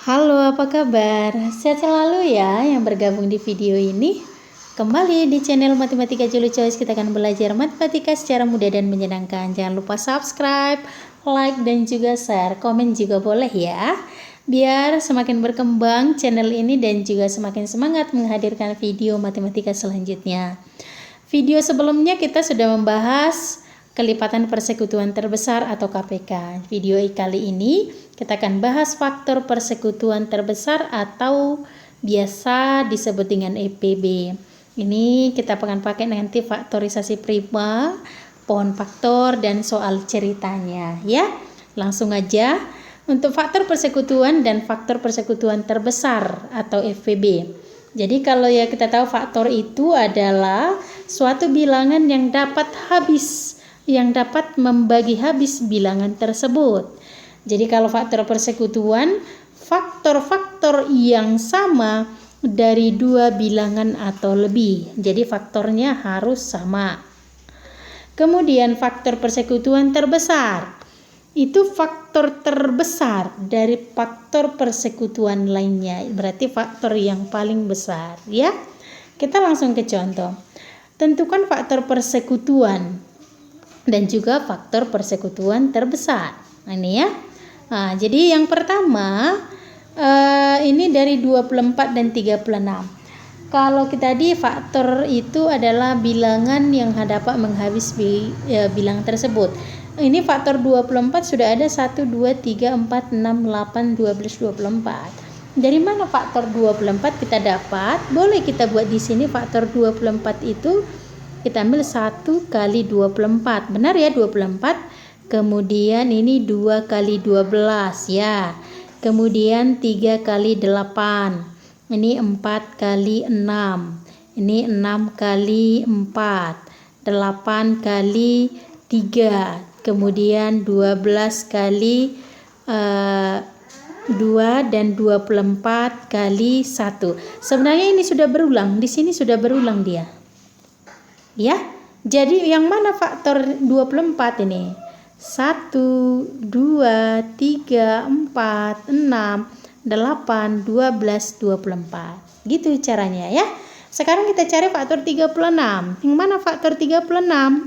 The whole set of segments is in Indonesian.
Halo, apa kabar? Sehat selalu ya yang bergabung di video ini. Kembali di channel Matematika Julu Choice, kita akan belajar matematika secara mudah dan menyenangkan. Jangan lupa subscribe, like, dan juga share. Komen juga boleh ya. Biar semakin berkembang channel ini dan juga semakin semangat menghadirkan video matematika selanjutnya. Video sebelumnya kita sudah membahas kelipatan persekutuan terbesar atau KPK. Video kali ini kita akan bahas faktor persekutuan terbesar atau biasa disebut dengan EPB. Ini kita akan pakai nanti faktorisasi prima, pohon faktor, dan soal ceritanya ya. Langsung aja untuk faktor persekutuan dan faktor persekutuan terbesar atau FPB. Jadi kalau ya kita tahu faktor itu adalah suatu bilangan yang dapat membagi habis bilangan tersebut. Jadi kalau faktor persekutuan, faktor-faktor yang sama dari dua bilangan atau lebih. Jadi faktornya harus sama. Kemudian faktor persekutuan terbesar. Itu faktor terbesar dari faktor persekutuan lainnya. Berarti faktor yang paling besar ya. Kita langsung ke contoh. Tentukan faktor persekutuan dan juga faktor persekutuan terbesar. Nah, ini ya. Nah, jadi yang pertama ini dari 24 dan 36. Kalau kita di faktor itu adalah bilangan yang dapat menghabis bilangan tersebut. Ini faktor 24 sudah ada 1, 2, 3, 4, 6, 8, 12, 24. Dari mana faktor 24 kita dapat? Boleh kita buat di sini faktor 24 itu kita ambil 1 kali 24. Benar ya 24. Kemudian ini 2 kali 12 ya. Kemudian 3 kali 8. Ini 4 kali 6. Ini 6 kali 4. 8 kali 3. Kemudian 12 kali 2 dan 24 kali 1. Sebenarnya ini sudah berulang. Di sini sudah berulang dia. Ya. Jadi yang mana faktor 24 ini? 1, 2, 3, 4, 6, 8, 12, 24. Gitu caranya ya. Sekarang kita cari faktor 36. Yang mana faktor 36? 1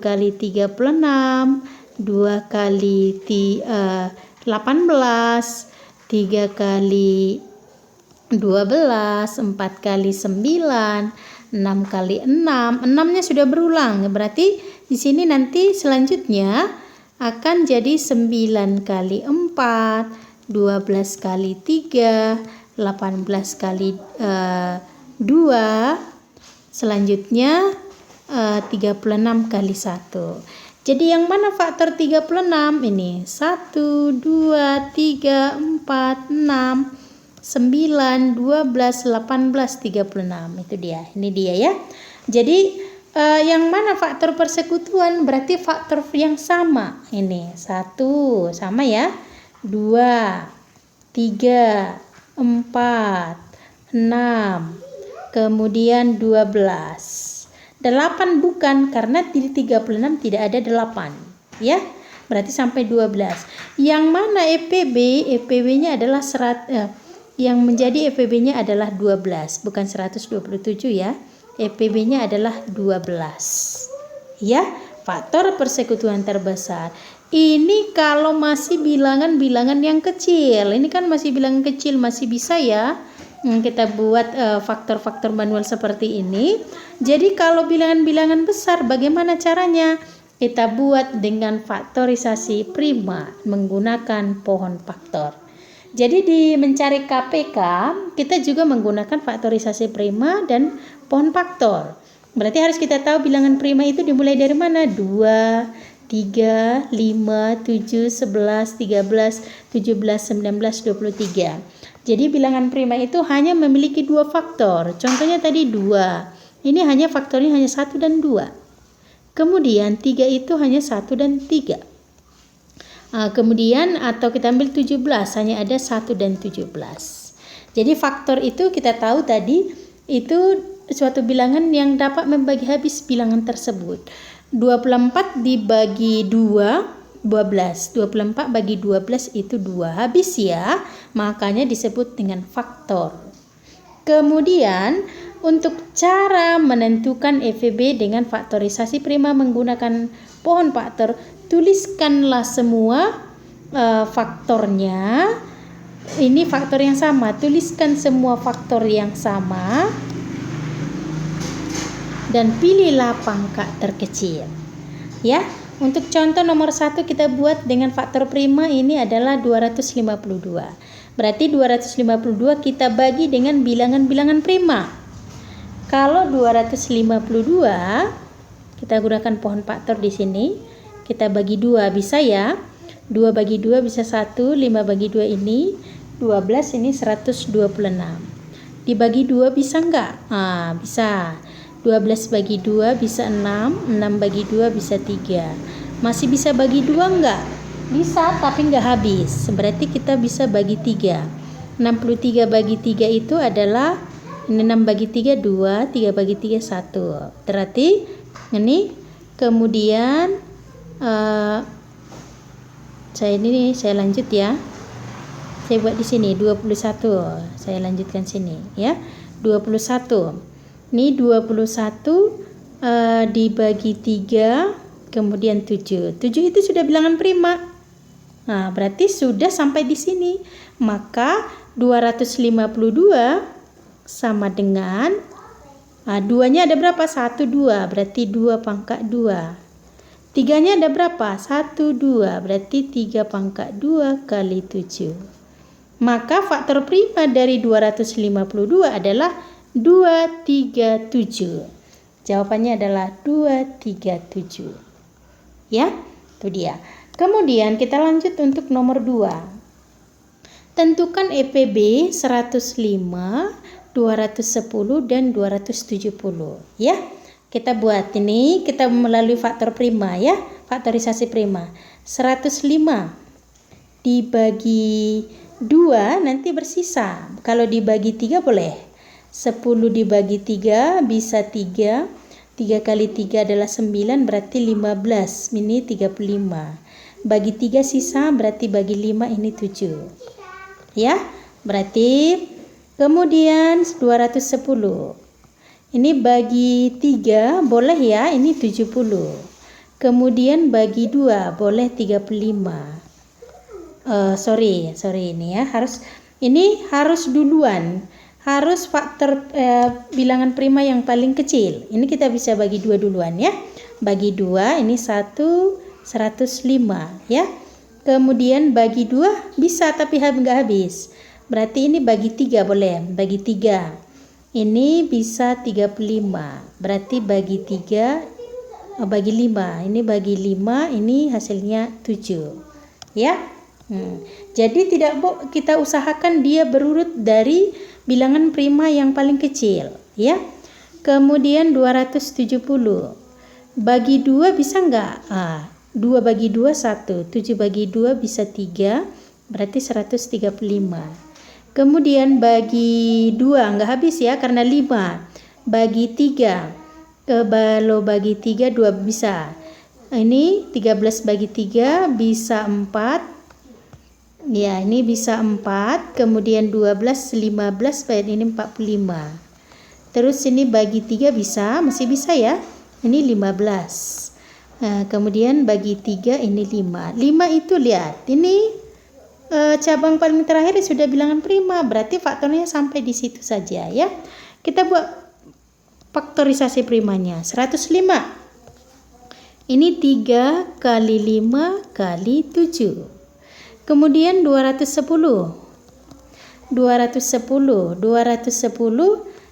kali 36, 2 kali 18, 3 kali 12, 4 kali 9, 6 kali 6. 6-nya sudah berulang. Berarti di sini nanti selanjutnya akan jadi 9 kali 4, 12 kali 3, 18 kali 2. Selanjutnya 36 kali 1. Jadi yang mana faktor 36 ini? 1, 2, 3, 4, 6, 9, 12, 18, 36. Itu dia. Ini dia ya. Jadi yang mana faktor persekutuan? Berarti faktor yang sama. Ini 1 sama ya. 2, 3, 4, 6. Kemudian 12. 8 bukan, karena di 36 tidak ada 8 ya, berarti sampai 12. Yang mana EPB? EPB-nya adalah yang menjadi EPB-nya adalah 12, bukan 127 ya. EPB-nya adalah 12 ya. Faktor persekutuan terbesar ini kalau masih bilangan-bilangan yang kecil. Ini kan masih bilangan kecil, masih bisa ya kita buat faktor-faktor manual seperti ini. Jadi kalau bilangan-bilangan besar bagaimana caranya? Kita buat dengan faktorisasi prima menggunakan pohon faktor. Jadi di mencari KPK kita juga menggunakan faktorisasi prima dan pohon faktor. Berarti harus kita tahu bilangan prima itu dimulai dari mana? 2, 3, 5, 7, 11, 13, 17, 19, 23. Jadi bilangan prima itu hanya memiliki 2 faktor. Contohnya tadi 2. Ini hanya faktornya hanya 1 dan 2. Kemudian 3 itu hanya 1 dan 3. Kemudian atau kita ambil 17, hanya ada 1 dan 17. Jadi faktor itu kita tahu tadi itu suatu bilangan yang dapat membagi habis bilangan tersebut. 24 dibagi 2 12. 24 bagi 12 itu 2. Habis ya, makanya disebut dengan faktor. Kemudian untuk cara menentukan EVB dengan faktorisasi prima menggunakan pohon faktor, tuliskanlah semua faktornya. Ini faktor yang sama, tuliskan semua faktor yang sama dan pilihlah pangkat terkecil. Ya, untuk contoh nomor 1 kita buat dengan faktor prima, ini adalah 252. Berarti 252 kita bagi dengan bilangan-bilangan prima. Kalau 252 kita gunakan pohon faktor di sini, kita bagi 2 bisa ya. 2 bagi 2 bisa 1, 5 bagi 2 ini 12, ini 126. Dibagi 2 bisa enggak? Bisa. 12 bagi 2 bisa 6, 6 bagi 2 bisa 3. Masih bisa bagi 2 enggak? Bisa, tapi enggak habis. Berarti kita bisa bagi 3. 63 bagi 3 itu adalah, ini 6 bagi 3 2, 3 bagi 3 1. Berarti ini kemudian saya lanjut ya. Saya buat di sini 21. Saya lanjutkan sini ya. 21. Ini 21 dibagi 3, kemudian 7. 7 itu sudah bilangan prima. Nah, berarti sudah sampai di sini. Maka 252 sama dengan 2-nya ada berapa? 1, 2. Berarti 2 pangkat 2. 3-nya ada berapa? 1, 2. Berarti 3 pangkat 2 kali 7. Maka faktor prima dari 252 adalah 237. Jawabannya adalah 237. Ya, itu dia. Kemudian kita lanjut untuk nomor 2. Tentukan EPB 105, 210 dan 270 ya. Kita buat ini, kita melalui faktor prima ya, faktorisasi prima. 105 dibagi 2 nanti bersisa. Kalau dibagi 3 boleh. 10 dibagi 3 bisa 3. 3 kali 3 adalah 9, berarti 15. Ini 35. Bagi 3 sisa, berarti bagi 5 ini 7. Ya, berarti kemudian 210. Ini bagi 3 boleh ya, ini 70. Kemudian bagi 2 boleh 35. Sorry ini ya, harus duluan. Harus faktor bilangan prima yang paling kecil. Ini kita bisa bagi 2 duluan ya. Bagi 2 ini 105 ya. Kemudian bagi 2 bisa tapi enggak habis. Berarti ini bagi 3 boleh. Bagi 3. Ini bisa 35. Berarti bagi 3 bagi 5. Ini bagi 5, ini hasilnya 7. Ya. Jadi kita usahakan dia berurut dari bilangan prima yang paling kecil ya. Kemudian 270 bagi 2 bisa enggak? 2 bagi 2 1, 7 bagi 2 bisa 3, berarti 135. Kemudian bagi 2 enggak habis ya, karena 5. Bagi 3, kalau bagi 3 2 bisa. Ini 13 bagi 3 bisa 4. Ya, ini bisa 4, kemudian 12, 15, ini 45. Terus ini bagi 3 bisa, masih bisa ya. Ini 15. Nah, kemudian bagi 3 ini 5. 5 itu lihat, ini cabang paling terakhir sudah bilangan prima, berarti faktornya sampai di situ saja ya. Kita buat faktorisasi primanya. 105. Ini 3 kali 5 kali 7. Kemudian 210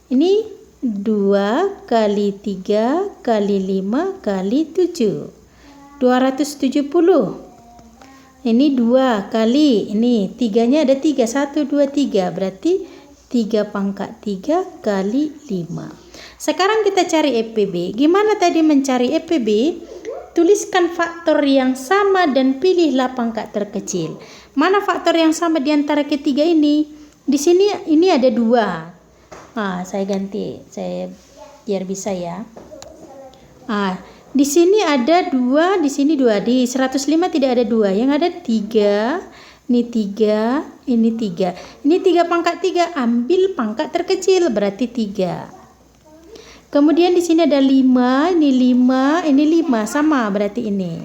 ini 2 kali 3 kali 5 kali 7. 270 ini 2 kali, ini 3-nya ada 3, 1, 2, 3, berarti 3 pangkat 3 kali 5. Sekarang kita cari EPB. Gimana tadi mencari EPB? Tuliskan faktor yang sama dan pilihlah pangkat terkecil. Mana faktor yang sama di antara ketiga ini? Di sini ini ada 2. Saya ganti, saya biar bisa ya. Di sini ada 2, di sini 2. Di 105 tidak ada 2. Yang ada 3. Ini 3, ini 3. Ini 3 pangkat 3. Ambil pangkat terkecil, berarti 3. Kemudian di sini ada 5, ini 5, ini 5. Sama berarti ini.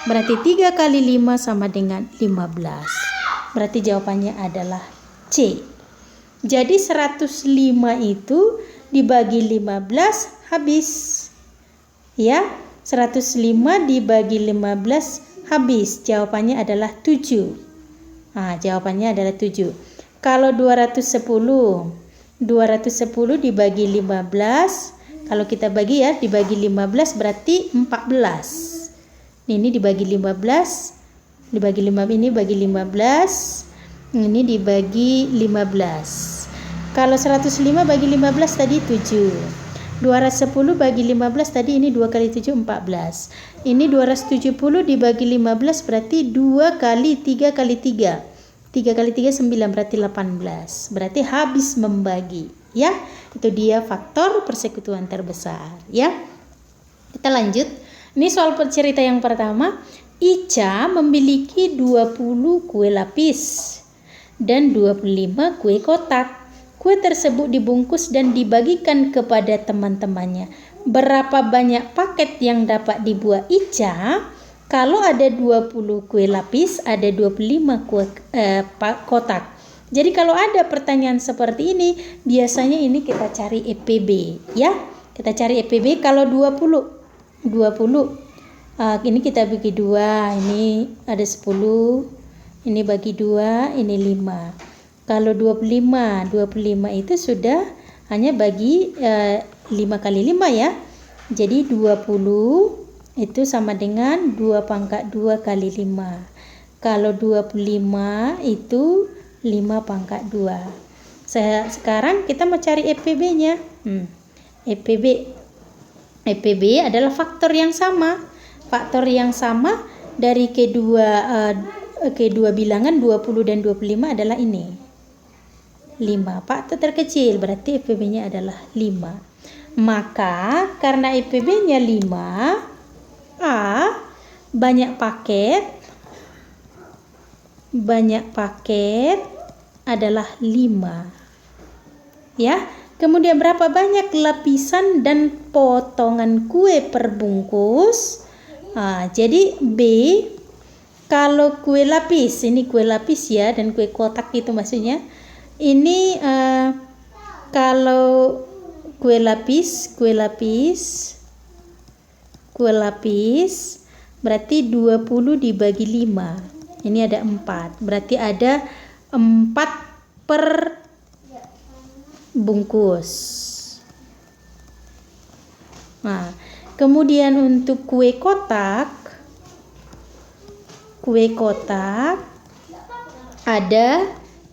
Berarti 3 kali 5 sama dengan 15. Berarti jawabannya adalah C. Jadi 105 itu dibagi 15 habis. Ya, 105 dibagi 15 habis. Jawabannya adalah 7. Nah, jawabannya adalah 7. Kalau 210 dibagi 15, kalau kita bagi ya, dibagi 15 berarti 14. Ini dibagi 15, dibagi 5, ini bagi 15, ini dibagi 15. Kalau 105 bagi 15 tadi 7. 210 bagi 15 tadi, ini 2 kali 7 14. Ini 270 dibagi 15 berarti 2 kali 3 kali 3. 3 kali 3 9 berarti 18. Berarti habis membagi, ya. Itu dia faktor persekutuan terbesar, ya. Kita lanjut. Ini soal cerita yang pertama. Ica memiliki 20 kue lapis dan 25 kue kotak. Kue tersebut dibungkus dan dibagikan kepada teman-temannya. Berapa banyak paket yang dapat dibuat Ica? Kalau ada 20 kue lapis, ada 25 kue kotak. Jadi kalau ada pertanyaan seperti ini, biasanya ini kita cari EPB, ya. Kita cari EPB kalau 20. Ini kita bagi 2, ini ada 10, ini bagi 2, ini 5. Kalau 25 itu sudah hanya bagi 5 kali 5 ya. Jadi 20 itu sama dengan 2 pangkat 2 kali 5. Kalau 25 itu 5 pangkat 2. Sekarang kita mau cari EPB-nya. EPB adalah faktor yang sama. Faktor yang sama dari kedua bilangan 20 dan 25 adalah ini. 5. Faktor terkecil berarti EPB-nya adalah 5. Maka karena EPB-nya 5, A banyak paket adalah 5. Ya. Kemudian berapa banyak lapisan dan potongan kue per bungkus? Jadi B, kalau kue lapis, ini kue lapis ya, dan kue kotak itu maksudnya. Ini kalau kue lapis berarti 20 dibagi 5. Ini ada 4. Berarti ada 4 per bungkus. Nah, kemudian untuk kue kotak ada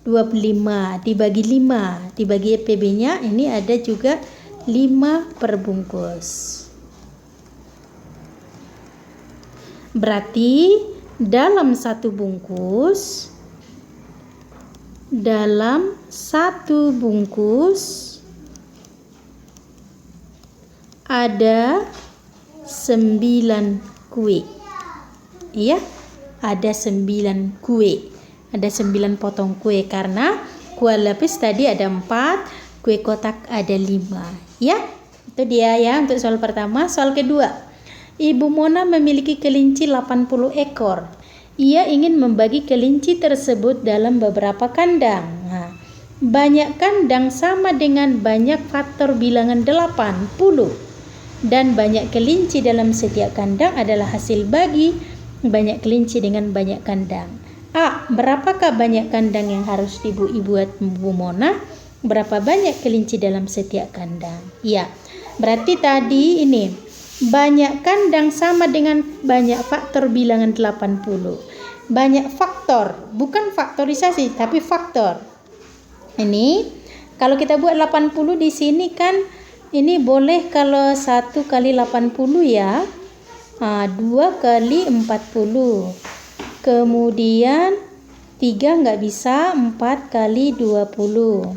25 dibagi 5. Dibagi EPB-nya ini ada juga 5 per bungkus. Berarti dalam satu bungkus ada 9 kue. Iya, ada 9 kue. Ada 9 potong kue karena kue lapis tadi ada 4, kue kotak ada 5. Ya, itu dia ya untuk soal pertama. Soal kedua. Ibu Mona memiliki kelinci 80 ekor. Ia ingin membagi kelinci tersebut dalam beberapa kandang. Nah, banyak kandang sama dengan banyak faktor bilangan 80. Dan banyak kelinci dalam setiap kandang adalah hasil bagi banyak kelinci dengan banyak kandang. A. Berapakah banyak kandang yang harus dibuat Bu Mona? Berapa banyak kelinci dalam setiap kandang? Ya, berarti tadi ini banyak kandang sama dengan banyak faktor bilangan 80. Banyak faktor, bukan faktorisasi tapi faktor. Ini kalau kita buat 80 di sini kan ini boleh kalau 1 kali 80 ya. 2 kali 40. Kemudian 3 nggak bisa, 4 kali 20.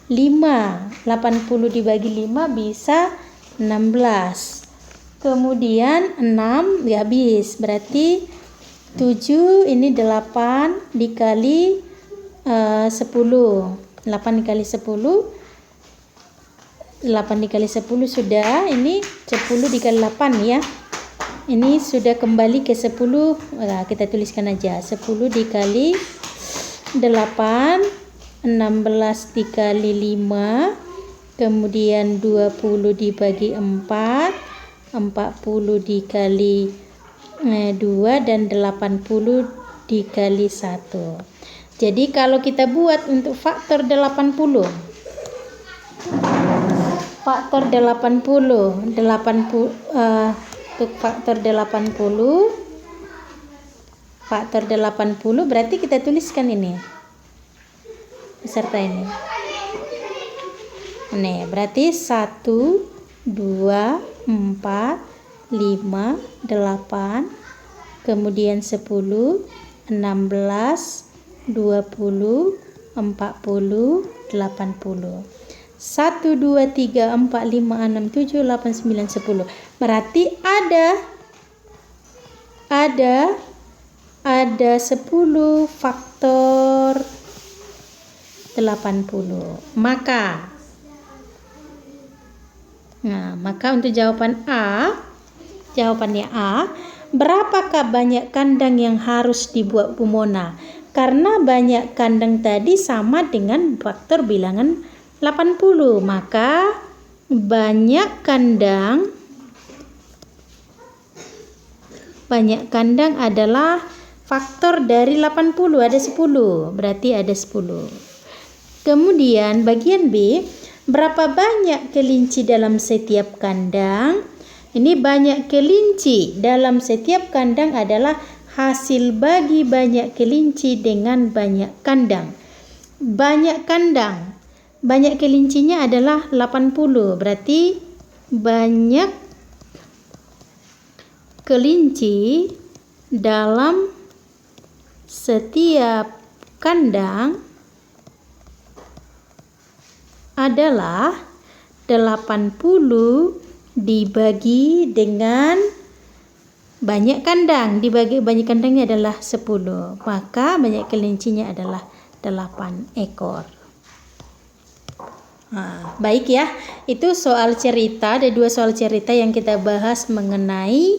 5, 80 dibagi 5 bisa 16. kemudian 6 ya habis, berarti 7 ini 8 dikali 10, 8 dikali 10, 8 dikali 10 sudah, ini 10 dikali 8 ya, ini sudah kembali ke 10. Nah, kita tuliskan aja 10 dikali 8, 16 dikali 5, kemudian 20 dibagi 4, 40 dikali 2, dan 80 dikali 1. Jadi kalau kita buat untuk faktor 80, untuk faktor 80 berarti kita tuliskan ini beserta ini. Nih, berarti 1, 2, 4, 5, 8, kemudian 10, 16, 20, 40, 80. 1, 2, 3, 4, 5, 6, 7, 8, 9, 10. Berarti ada 10 faktor 80. Maka untuk jawabannya A, berapakah banyak kandang yang harus dibuat Bu Mona? Karena banyak kandang tadi sama dengan faktor bilangan 80, maka banyak kandang adalah faktor dari 80, ada 10, berarti ada 10. Kemudian bagian B, berapa banyak kelinci dalam setiap kandang? Ini banyak kelinci dalam setiap kandang adalah hasil bagi banyak kelinci dengan banyak kandang. Banyak kelincinya adalah 80, berarti banyak kelinci dalam setiap kandang adalah 80 dibagi dengan banyak kandang. Dibagi banyak kandangnya adalah 10, maka banyak kelincinya adalah 8 ekor. Baik ya, itu soal cerita. Ada 2 soal cerita yang kita bahas mengenai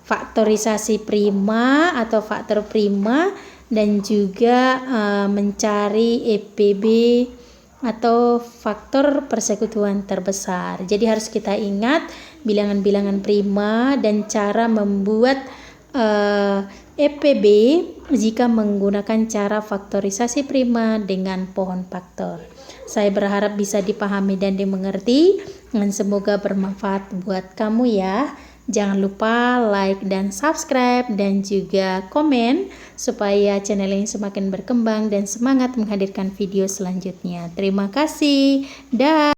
faktorisasi prima atau faktor prima, dan juga mencari EPB atau faktor persekutuan terbesar. Jadi harus kita ingat bilangan-bilangan prima dan cara membuat EPB jika menggunakan cara faktorisasi prima dengan pohon faktor. Saya berharap bisa dipahami dan dimengerti, dan semoga bermanfaat buat kamu ya. Jangan lupa like dan subscribe dan juga komen supaya channel ini semakin berkembang dan semangat menghadirkan video selanjutnya. Terima kasih. Dah.